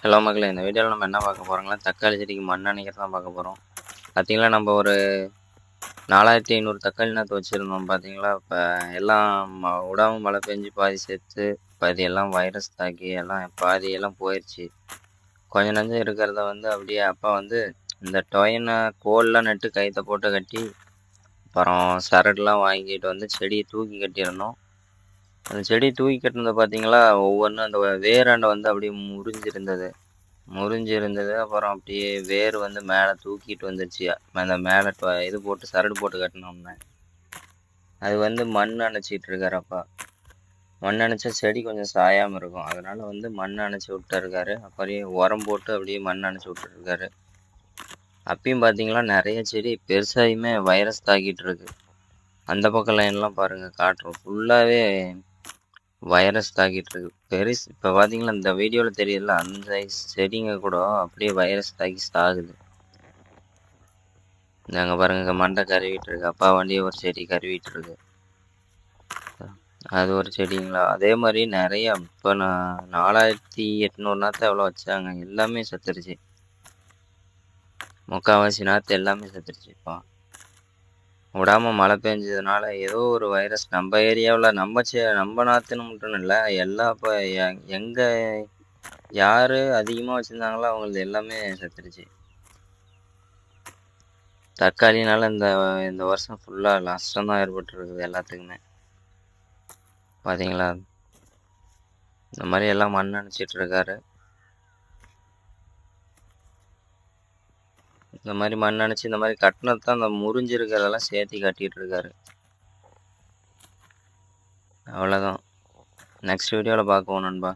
Hello மக்களே, இந்த வீடியோவில் நம்ம என்ன பார்க்க போகிறோங்களா, தக்காளி செடிக்கு மண் அணைக்கிறது தான் பார்க்க போகிறோம். பார்த்தீங்களா, நம்ம ஒரு 4500 தக்காளி நாற்று வச்சுருந்தோம். பார்த்தீங்களா, இப்போ எல்லாம் விடாமல் மழை பெஞ்சு பாதி செத்து, பாதி எல்லாம் வைரஸ் தாக்கி எல்லாம் பாதி எல்லாம் போயிடுச்சு. கொஞ்சம் நஞ்சம் இருக்கிறத வந்து அப்படியே அப்பா வந்து இந்த டொயினை கோல்லாம் நட்டு கயிற்ற போட்டு கட்டி, அப்புறம் சரடுலாம் வாங்கிட்டு வந்து செடியை தூக்கி கட்டியிருந்தோம். அந்த செடியை தூக்கி கட்டினதை பார்த்தீங்களா, ஒவ்வொன்றும் அந்த வேராண்டை வந்து அப்படியே முறிஞ்சிருந்தது. அப்புறம் அப்படியே வேர் வந்து மேலே தூக்கிட்டு வந்துருச்சு. அந்த மேலே இது போட்டு சரடு போட்டு கட்டினோம்னா அது வந்து மண் அணைச்சிட்டு இருக்காரப்பா. மண் அணைச்சா செடி கொஞ்சம் சாயாமல் இருக்கும், அதனால வந்து மண் அணைச்சி விட்டுருக்காரு. அப்படியே உரம் போட்டு அப்படியே மண் அணைச்சி விட்டுருக்காரு. அப்பயும் பார்த்தீங்களா, நிறைய செடி பெருசாயுமே வைரஸ் தாக்கிட்டு இருக்கு. அந்த பக்கம் லைன்லாம் பாருங்கள், காட்டுறோம், ஃபுல்லாகவே வைரஸ் தாக்கிட்டு இருக்கு. பெருசு இப்போ பார்த்தீங்களா, இந்த வீடியோவில் தெரியல, அந்த செடிங்க கூட அப்படியே வைரஸ் தாக்கி சாகுது. அங்கே பாருங்க, மண்டை கருவிட்டு இருக்கு. அப்பா வண்டியை ஒரு செடி கருவிட்டு இருக்கு. அது ஒரு செடிங்களா. அதே மாதிரி நிறைய இப்போ நான் 4800 நாற்று எவ்வளோ வச்சாங்க, எல்லாமே செத்துருச்சு. முக்கால்வாசி நாற்று எல்லாமே செத்துருச்சுப்பா. விடாமல் மழை பெஞ்சதுனால ஏதோ ஒரு வைரஸ் நம்ம ஏரியாவில் நம்ம நாற்றுன்னு மட்டும் இல்லை, எல்லா இப்போ எங்கே யார் அதிகமாக வச்சுருந்தாங்களோ அவங்களது எல்லாமே செத்துருச்சு. தக்காளினால இந்த வருஷம் ஃபுல்லாக நஷ்டம் தான் ஏற்பட்டுருக்குது எல்லாத்துக்குமே. பார்த்தீங்களா, இந்த மாதிரி எல்லாம் மண் அணைச்சிட்டு இருக்காரு. இந்த மாதிரி மண் அணைச்சி இந்த மாதிரி கட்டினது தான் அந்த முறிஞ்சிருக்கிறதெல்லாம் சேர்த்து கட்டிகிட்டு இருக்காரு. அவ்வளோதான். நெக்ஸ்ட் வீடியோவில் பார்க்குவோம் நண்பா.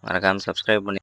மறக்காமல் சப்ஸ்கிரைப் பண்ணி